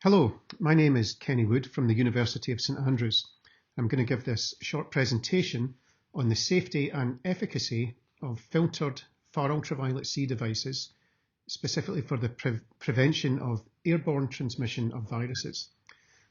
Hello, my name is Kenneth Wood from the University of St Andrews. I'm going to give this short presentation on the safety and efficacy of filtered far ultraviolet C devices, specifically for the prevention of airborne transmission of viruses.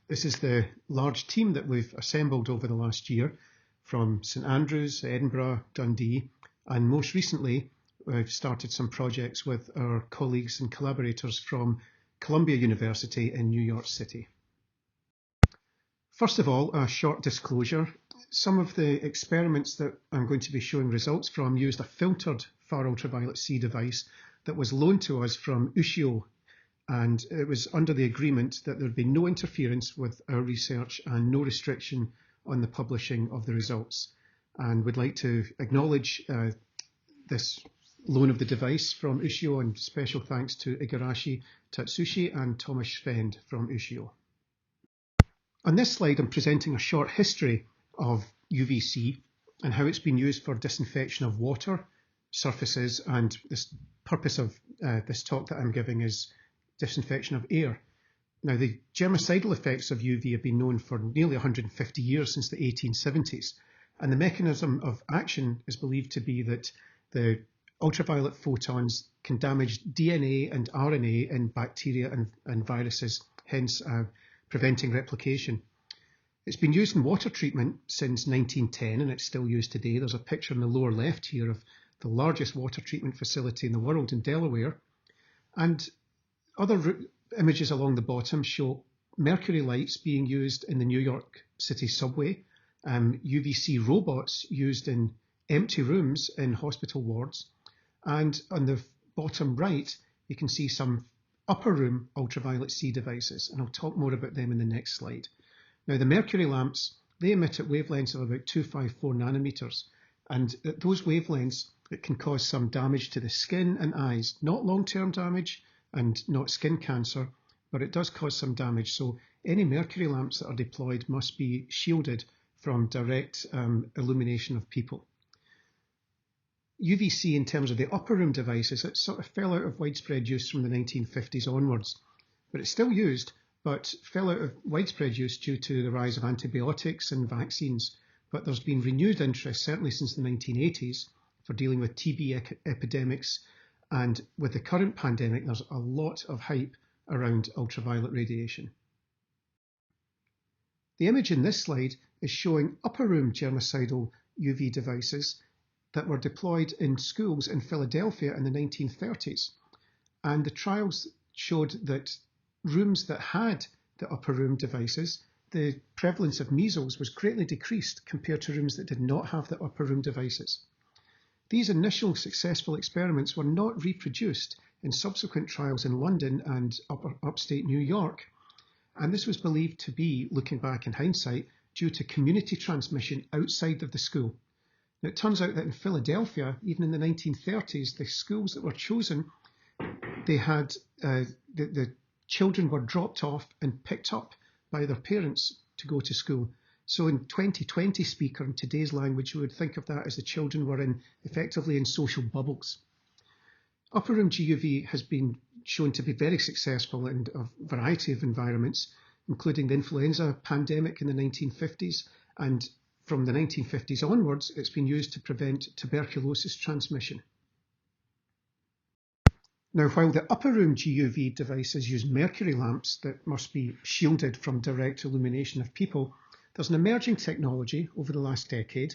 This is the large team that we've assembled over the last year from St Andrews, Edinburgh, Dundee, and most recently we've started some projects with our colleagues and collaborators from Columbia University in New York City. First of all, a short disclosure. Some of the experiments that I'm going to be showing results from used a filtered far ultraviolet C device that was loaned to us from UCIO, and it was under the agreement that there would be no interference with our research and no restriction on the publishing of the results. And we'd like to acknowledge this loan of the device from UCIO, and special thanks to Igarashi Tatsushi and Thomas Schwend from UCIO. On this slide, I'm presenting a short history of UVC and how it's been used for disinfection of water, surfaces, and the purpose of this talk that I'm giving is disinfection of air. Now, the germicidal effects of UV have been known for nearly 150 years, since the 1870s, and the mechanism of action is believed to be that the ultraviolet photons can damage DNA and RNA in bacteria and viruses, hence preventing replication. It's been used in water treatment since 1910, and it's still used today. There's a picture in the lower left here of the largest water treatment facility in the world in Delaware. And other images along the bottom show mercury lights being used in the New York City subway, UVC robots used in empty rooms in hospital wards, and on the bottom right, you can see some upper room ultraviolet C devices, and I'll talk more about them in the next slide. Now, the mercury lamps, they emit at wavelengths of about 254 nanometers, and at those wavelengths, it can cause some damage to the skin and eyes, not long-term damage and not skin cancer, but it does cause some damage. So any mercury lamps that are deployed must be shielded from direct illumination of people. UVC, in terms of the upper room devices, it sort of fell out of widespread use from the 1950s onwards, but it's still used, but fell out of widespread use due to the rise of antibiotics and vaccines. But there's been renewed interest, certainly since the 1980s, for dealing with TB epidemics, and with the current pandemic, there's a lot of hype around ultraviolet radiation. The image in this slide is showing upper room germicidal UV devices that were deployed in schools in Philadelphia in the 1930s. And the trials showed that rooms that had the upper room devices, the prevalence of measles was greatly decreased compared to rooms that did not have the upper room devices. These initial successful experiments were not reproduced in subsequent trials in London and upstate New York. And this was believed to be, looking back in hindsight, due to community transmission outside of the school. Now, it turns out that in Philadelphia, even in the 1930s, the schools that were chosen, they had the children were dropped off and picked up by their parents to go to school. So in 2020 speak, or in today's language, we would think of that as the children were effectively in social bubbles. Upper room GUV has been shown to be very successful in a variety of environments, including the influenza pandemic in the 1950s, and from the 1950s onwards, it's been used to prevent tuberculosis transmission. Now, while the upper room GUV devices use mercury lamps that must be shielded from direct illumination of people, there's an emerging technology over the last decade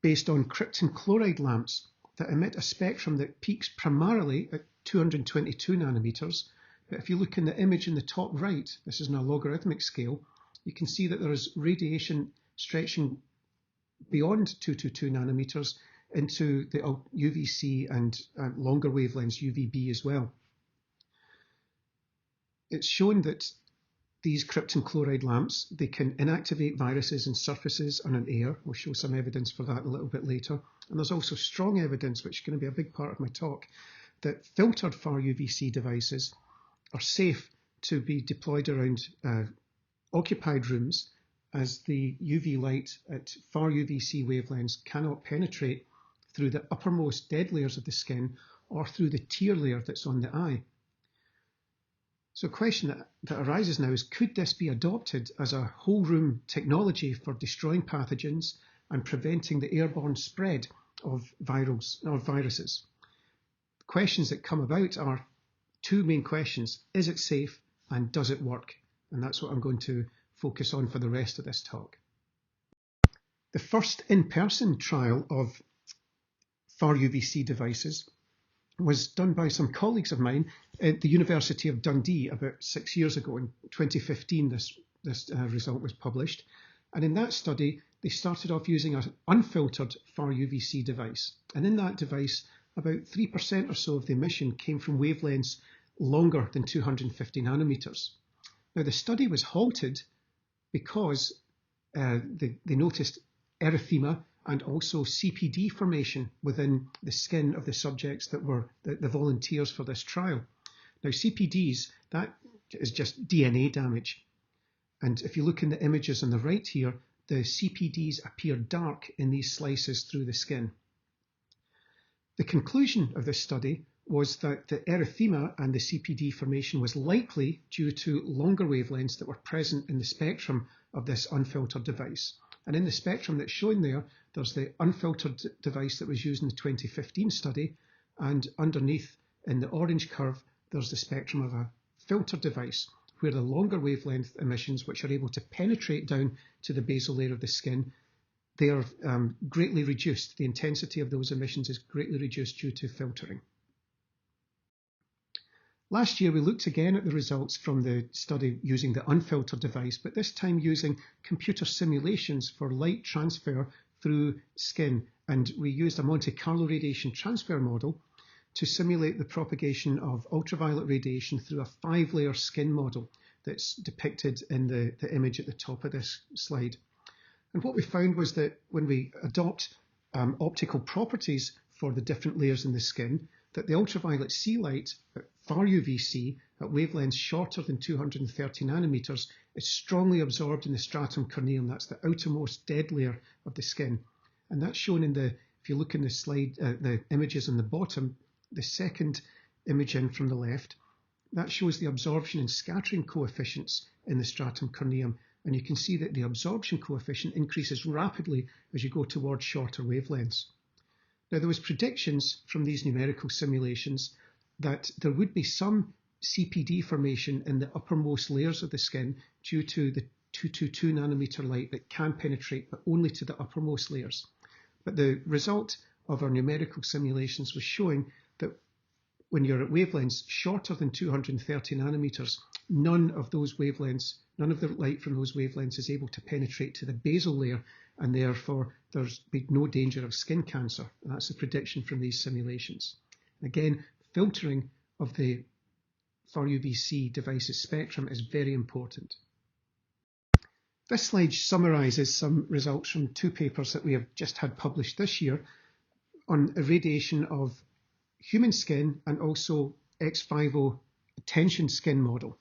based on krypton chloride lamps that emit a spectrum that peaks primarily at 222 nanometers. But if you look in the image in the top right, this is on a logarithmic scale, you can see that there is radiation stretching beyond 222 nanometers into the UVC and longer wavelengths, UVB as well. It's shown that these krypton chloride lamps, they can inactivate viruses in surfaces and in air. We'll show some evidence for that a little bit later. And there's also strong evidence, which is going to be a big part of my talk, that filtered FarUVC devices are safe to be deployed around occupied rooms, as the UV light at FarUVC wavelengths cannot penetrate through the uppermost dead layers of the skin or through the tear layer that's on the eye. So a question that arises now is, could this be adopted as a whole room technology for destroying pathogens and preventing the airborne spread of viruses? The questions that come about are two main questions. Is it safe and does it work? And that's what I'm going to focus on for the rest of this talk. The first in-person trial of FarUVC devices was done by some colleagues of mine at the University of Dundee about 6 years ago. In 2015, this result was published. And in that study, they started off using an unfiltered FarUVC device. And in that device, about 3% or so of the emission came from wavelengths longer than 250 nanometers. Now, the study was halted because they noticed erythema and also CPD formation within the skin of the subjects that were the volunteers for this trial. Now, CPDs, that is just DNA damage. And if you look in the images on the right here, the CPDs appear dark in these slices through the skin. The conclusion of this study was that the erythema and the CPD formation was likely due to longer wavelengths that were present in the spectrum of this unfiltered device. And in the spectrum that's shown there, there's the unfiltered device that was used in the 2015 study, and underneath in the orange curve, there's the spectrum of a filtered device, where the longer wavelength emissions, which are able to penetrate down to the basal layer of the skin, they are greatly reduced. The intensity of those emissions is greatly reduced due to filtering. Last year, we looked again at the results from the study using the unfiltered device, but this time using computer simulations for light transfer through skin. And we used a Monte Carlo radiation transfer model to simulate the propagation of ultraviolet radiation through a 5-layer skin model that's depicted in the image at the top of this slide. And what we found was that when we adopt optical properties for the different layers in the skin, that the ultraviolet C light at FarUVC at wavelengths shorter than 230 nanometers is strongly absorbed in the stratum corneum. That's the outermost dead layer of the skin. And that's shown in if you look in the slide, the images on the bottom, the second image in from the left, that shows the absorption and scattering coefficients in the stratum corneum. And you can see that the absorption coefficient increases rapidly as you go towards shorter wavelengths. Now, there was predictions from these numerical simulations that there would be some CPD formation in the uppermost layers of the skin due to the 222 nanometer light that can penetrate, but only to the uppermost layers. But the result of our numerical simulations was showing that when you're at wavelengths shorter than 230 nanometers, none of the light from those wavelengths is able to penetrate to the basal layer, and therefore there's been no danger of skin cancer. And that's the prediction from these simulations. And again, filtering of the FarUVC device's spectrum is very important. This slide summarises some results from 2 papers that we have just had published this year on irradiation of human skin and also X5O tension skin model.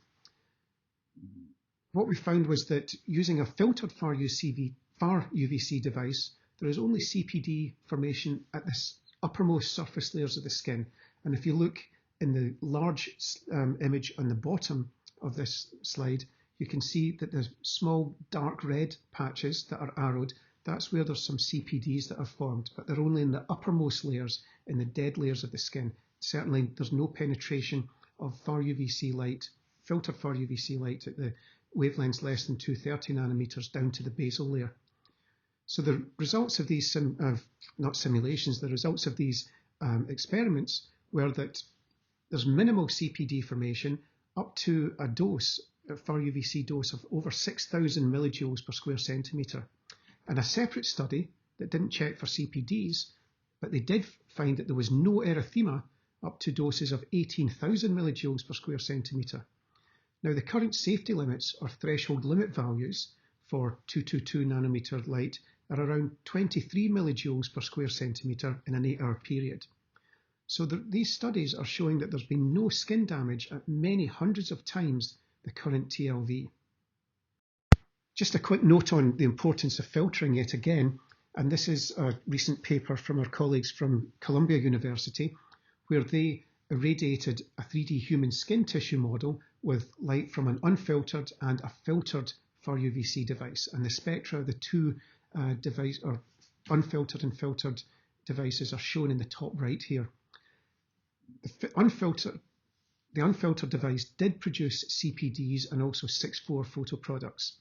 What we found was that using a filtered FarUVC device, there is only CPD formation at the uppermost surface layers of the skin. And if you look in the large image on the bottom of this slide, you can see that the small dark red patches that are arrowed, that's where there's some CPDs that are formed, but they're only in the uppermost layers, in the dead layers of the skin. Certainly, there's no penetration of FarUVC light, filtered FarUVC light at the wavelengths less than 230 nanometers down to the basal layer. So the results of these, not simulations, the results of these experiments were that there's minimal CPD formation up to a dose, a FarUVC dose of over 6,000 millijoules per square centimetre. And a separate study that didn't check for CPDs, but they did find that there was no erythema up to doses of 18,000 millijoules per square centimetre. Now, the current safety limits or threshold limit values for 222 nanometer light are around 23 millijoules per square centimetre in an 8-hour period. So these studies are showing that there's been no skin damage at many hundreds of times the current TLV. Just a quick note on the importance of filtering yet again, and this is a recent paper from our colleagues from Columbia University, where they irradiated a 3D human skin tissue model with light from an unfiltered and a filtered FarUVC device. And the spectra of the two unfiltered and filtered devices are shown in the top right here. The unfiltered device did produce CPDs and also 6,4 photo products.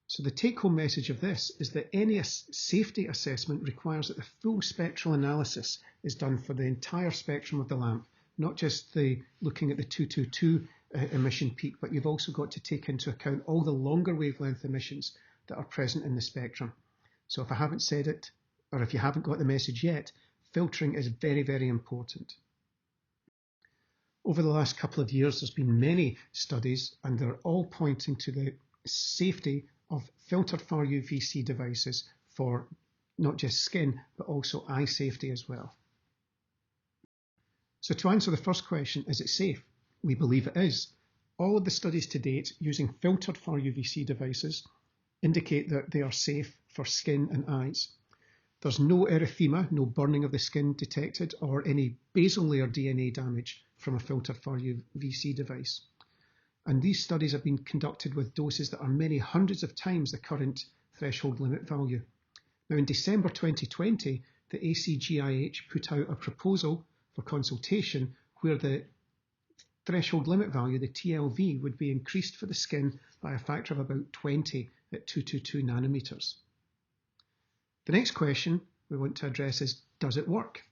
So the take-home message of this is that any safety assessment requires that the full spectral analysis is done for the entire spectrum of the lamp, not just looking at the 222 emission peak, but you've also got to take into account all the longer wavelength emissions that are present in the spectrum. So if I haven't said it, or if you haven't got the message yet, filtering is very, very important. Over the last couple of years, there's been many studies, and they're all pointing to the safety of filtered FarUVC devices for not just skin, but also eye safety as well. So to answer the first question, is it safe? We believe it is. All of the studies to date using filtered FarUVC devices indicate that they are safe for skin and eyes. There's no erythema, no burning of the skin detected, or any basal layer DNA damage from a filtered FarUVC device. And these studies have been conducted with doses that are many hundreds of times the current threshold limit value. Now, in December 2020, the ACGIH put out a proposal for consultation where the threshold limit value, the TLV, would be increased for the skin by a factor of about 20 at 222 nanometers. The next question we want to address is, does it work?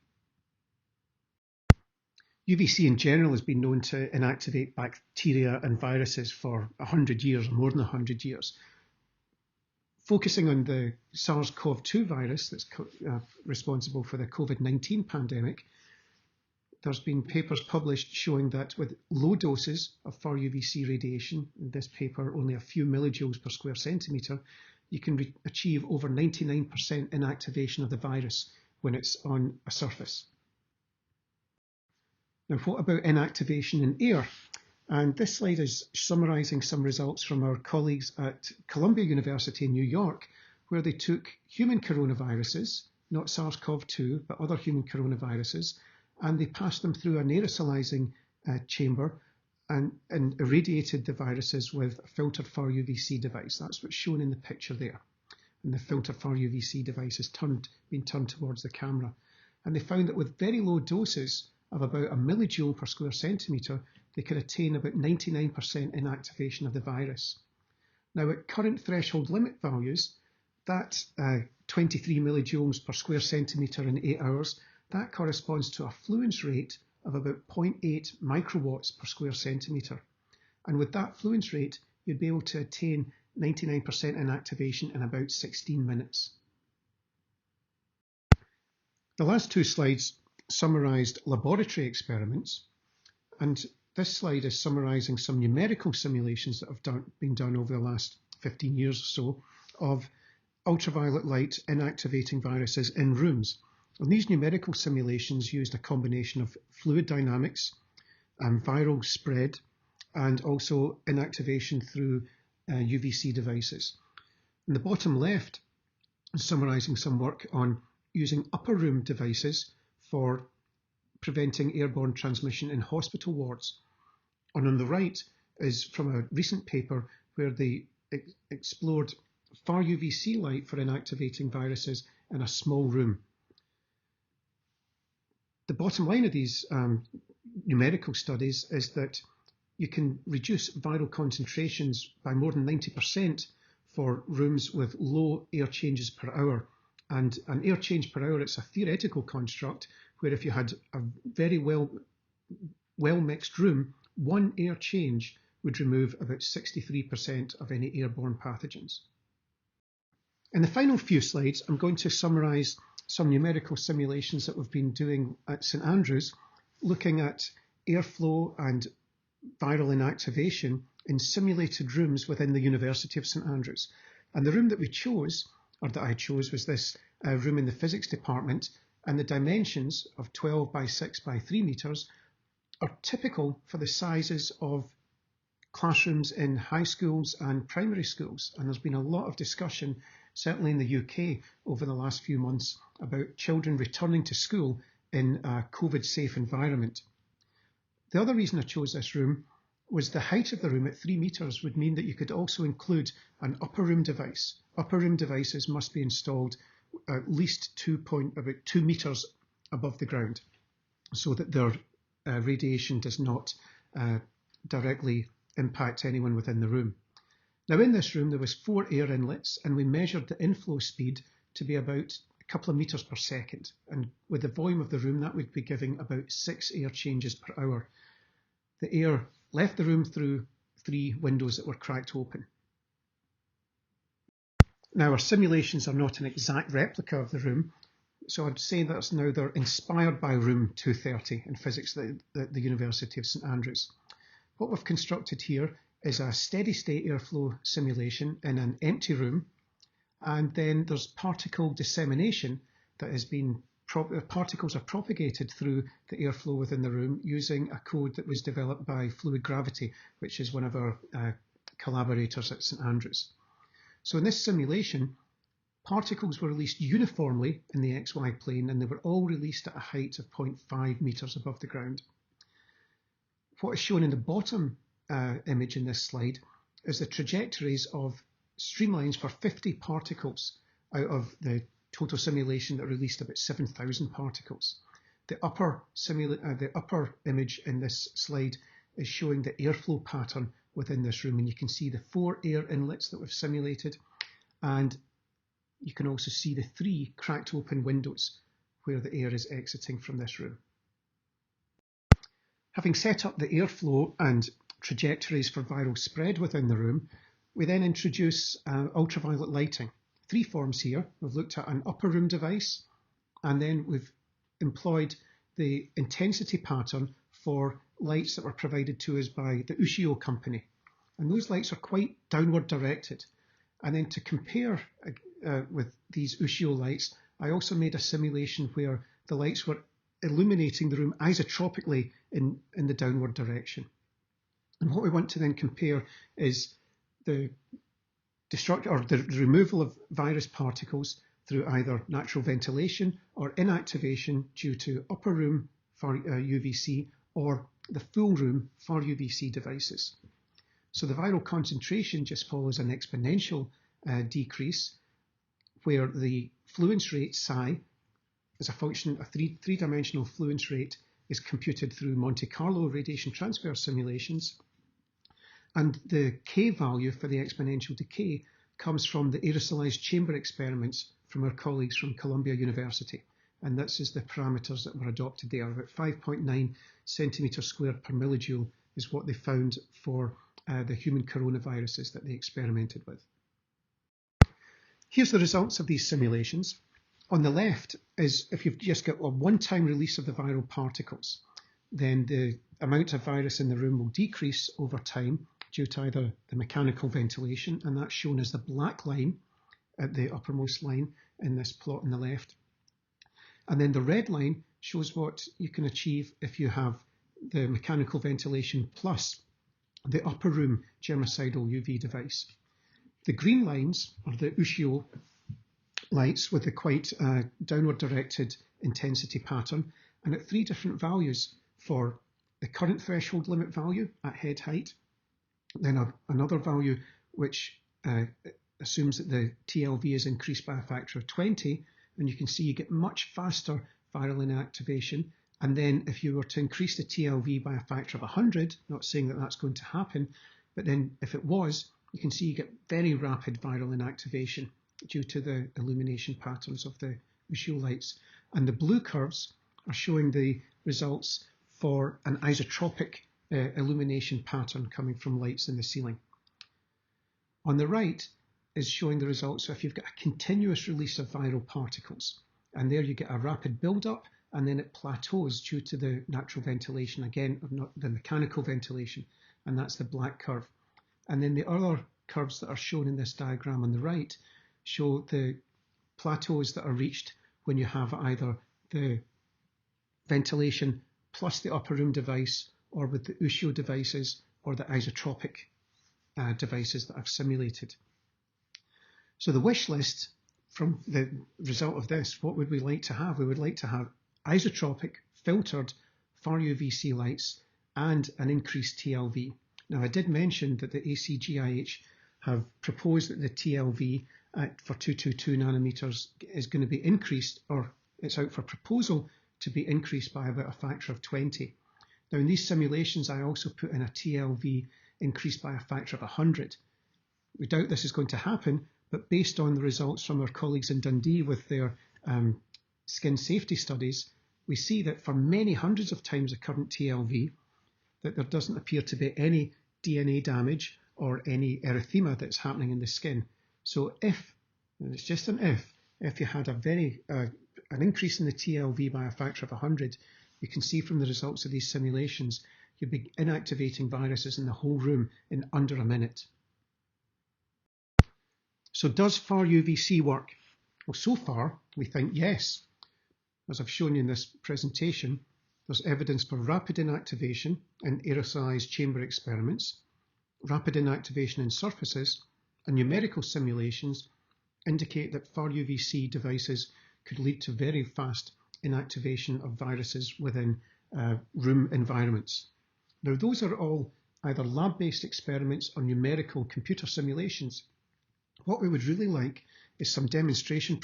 UVC in general has been known to inactivate bacteria and viruses for 100 years, or more than 100 years. Focusing on the SARS-CoV-2 virus that's responsible for the COVID-19 pandemic, there's been papers published showing that with low doses of FarUVC radiation, in this paper only a few millijoules per square centimetre, you can achieve over 99% inactivation of the virus when it's on a surface. Now, what about inactivation in air? And this slide is summarising some results from our colleagues at Columbia University in New York, where they took human coronaviruses, not SARS-CoV-2, but other human coronaviruses, and they passed them through an aerosolizing chamber and irradiated the viruses with a filtered FarUVC device. That's what's shown in the picture there. And the filtered FarUVC device has been turned towards the camera. And they found that with very low doses of about a millijoule per square centimetre, they could attain about 99% inactivation of the virus. Now, at current threshold limit values, that 23 millijoules per square centimetre in 8 hours, that corresponds to a fluence rate of about 0.8 microwatts per square centimetre. And with that fluence rate, you'd be able to attain 99% inactivation in about 16 minutes. The last two slides summarised laboratory experiments, and this slide is summarising some numerical simulations that have been done over the last 15 years or so of ultraviolet light inactivating viruses in rooms. And these numerical simulations used a combination of fluid dynamics, viral spread, and also inactivation through UVC devices. In the bottom left is summarising some work on using upper room devices for preventing airborne transmission in hospital wards. And on the right is from a recent paper where they explored FarUVC light for inactivating viruses in a small room. The bottom line of these numerical studies is that you can reduce viral concentrations by more than 90% for rooms with low air changes per hour. And an air change per hour, it's a theoretical construct where if you had a very well mixed room, one air change would remove about 63% of any airborne pathogens. In the final few slides, I'm going to summarise some numerical simulations that we've been doing at St Andrews, looking at airflow and viral inactivation in simulated rooms within the University of St Andrews. And the room that we chose, or that I chose, was this room in the physics department, and the dimensions of 12 by 6 by 3 metres are typical for the sizes of classrooms in high schools and primary schools. And there's been a lot of discussion, certainly in the UK, over the last few months about children returning to school in a COVID-safe environment. The other reason I chose this room was the height of the room at 3 meters would mean that you could also include an upper room device. Upper room devices must be installed at least about 2 meters above the ground so that their radiation does not directly impact anyone within the room. Now in this room there was 4 air inlets, and we measured the inflow speed to be about a couple of meters per second, and with the volume of the room that would be giving about 6 air changes per hour. The air left the room through 3 windows that were cracked open. Now our simulations are not an exact replica of the room, so I'd say that now they're inspired by room 230 in physics at the University of St Andrews. What we've constructed here is a steady state airflow simulation in an empty room, and then there's particle dissemination that has been particles are propagated through the airflow within the room using a code that was developed by Fluid Gravity, which is one of our collaborators at St Andrews. So in this simulation, particles were released uniformly in the XY plane, and they were all released at a height of 0.5 meters above the ground. What is shown in the bottom image in this slide is the trajectories of streamlines for 50 particles out of the total simulation that released about 7,000 particles. The upper image in this slide is showing the airflow pattern within this room, and you can see the 4 air inlets that we've simulated, and you can also see the 3 cracked open windows where the air is exiting from this room. Having set up the airflow and trajectories for viral spread within the room, we then introduce ultraviolet lighting. 3 forms here. We've looked at an upper room device, and then we've employed the intensity pattern for lights that were provided to us by the Ushio company. And those lights are quite downward directed. And then to compare with these Ushio lights, I also made a simulation where the lights were illuminating the room isotropically in the downward direction. And what we want to then compare is the removal of virus particles through either natural ventilation or inactivation due to upper room FarUVC or the full room FarUVC devices. So the viral concentration just follows an exponential decrease, where the fluence rate psi is a function, a three-dimensional fluence rate is computed through Monte Carlo radiation transfer simulations. And the K value for the exponential decay comes from the aerosolized chamber experiments from our colleagues from Columbia University. And this is the parameters that were adopted there. About 5.9 centimeters squared per millijoule is what they found for the human coronaviruses that they experimented with. Here's the results of these simulations. On the left is if you've just got a one-time release of the viral particles, then the amount of virus in the room will decrease over time due to either the mechanical ventilation, and that's shown as the black line at the uppermost line in this plot on the left. And then the red line shows what you can achieve if you have the mechanical ventilation plus the upper room germicidal UV device. The green lines are the Ushio lights with the quite downward directed intensity pattern, and at 3 different values for the current threshold limit value at head height, then another value which assumes that the TLV is increased by a factor of 20, and you can see you get much faster viral inactivation. And then if you were to increase the TLV by a factor of 100, not saying that that's going to happen, but then if it was, you can see you get very rapid viral inactivation due to the illumination patterns of the Ushio lights. And the blue curves are showing the results for an isotropic illumination pattern coming from lights in the ceiling. On the right is showing the results if you've got a continuous release of viral particles. And there you get a rapid build-up, and then it plateaus due to the natural ventilation, again, not the mechanical ventilation, and that's the black curve. And then the other curves that are shown in this diagram on the right show the plateaus that are reached when you have either the ventilation plus the upper room device, or with the Ushio devices or the isotropic devices that I've simulated. So the wish list from the result of this, what would we like to have? We would like to have isotropic, filtered FarUVC lights and an increased TLV. Now, I did mention that the ACGIH have proposed that the TLV for 222 nanometers is going to be increased, or it's out for proposal to be increased by about a factor of 20. Now, in these simulations, I also put in a TLV increased by a factor of 100. We doubt this is going to happen, but based on the results from our colleagues in Dundee with their skin safety studies, we see that for many hundreds of times the current TLV, that there doesn't appear to be any DNA damage or any erythema that's happening in the skin. So if, and it's just an if you had an increase in the TLV by a factor of 100, you can see from the results of these simulations, you'd be inactivating viruses in the whole room in under a minute. So does FarUVC work? Well, so far, we think yes. As I've shown you in this presentation, there's evidence for rapid inactivation in aerosolized chamber experiments, rapid inactivation in surfaces, and numerical simulations indicate that FarUVC devices could lead to very fast inactivation of viruses within room environments. Now, those are all either lab-based experiments or numerical computer simulations. What we would really like is some demonstration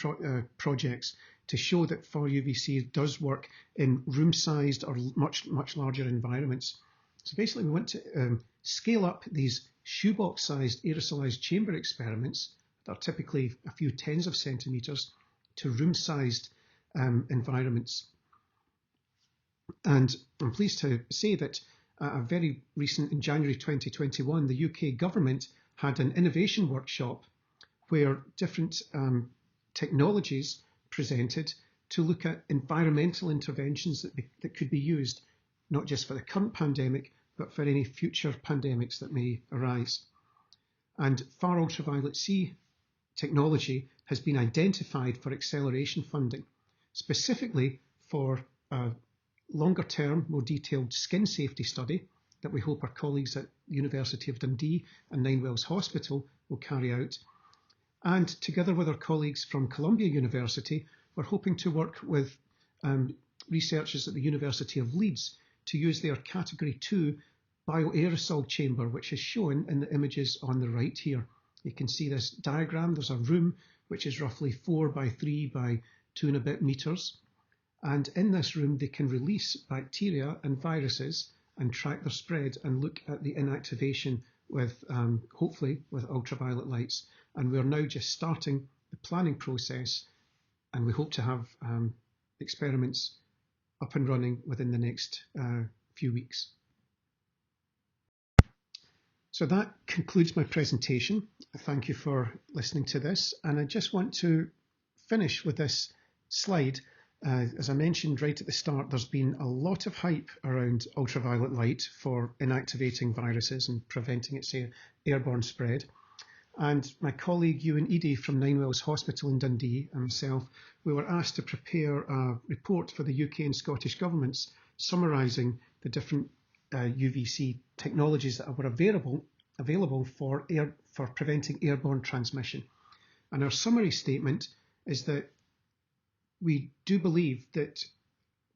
projects to show that FarUVC does work in room-sized or much larger environments. So basically, we want to scale up these shoebox-sized aerosolized chamber experiments that are typically a few tens of centimeters to room-sized environments. And I'm pleased to say that a very recent, in January 2021, the UK government had an innovation workshop where different technologies presented to look at environmental interventions that could be used, not just for the current pandemic, but for any future pandemics that may arise. And far ultraviolet C technology has been identified for acceleration funding, specifically for a longer term, more detailed skin safety study that we hope our colleagues at the University of Dundee and Nine Wells Hospital will carry out. And together with our colleagues from Columbia University, we're hoping to work with researchers at the University of Leeds to use their Category 2 bioaerosol chamber, which is shown in the images on the right here. You can see this diagram. There's a room which is roughly 4 by 3 by 2 and a bit meters. And in this room, they can release bacteria and viruses and track their spread and look at the inactivation with, hopefully, with ultraviolet lights. And we're now just starting the planning process, and we hope to have experiments up and running within the next few weeks. So that concludes my presentation. Thank you for listening to this. And I just want to finish with this slide. As I mentioned right at the start, there's been a lot of hype around ultraviolet light for inactivating viruses and preventing its airborne spread. And my colleague Ewan Eadie from Nine Wells Hospital in Dundee and myself, we were asked to prepare a report for the UK and Scottish governments summarising the different UVC technologies that were available for preventing airborne transmission. And our summary statement is that we do believe that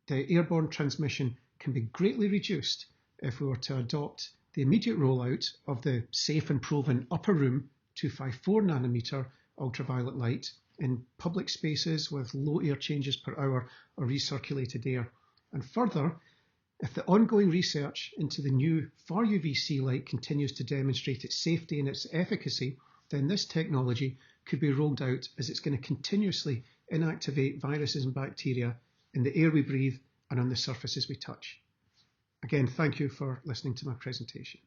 the airborne transmission can be greatly reduced if we were to adopt the immediate rollout of the safe and proven upper room 254 nanometer ultraviolet light in public spaces with low air changes per hour or recirculated air. And further, if the ongoing research into the new FarUVC light continues to demonstrate its safety and its efficacy, then this technology could be rolled out as it's going to continuously inactivate viruses and bacteria in the air we breathe and on the surfaces we touch. Again, thank you for listening to my presentation.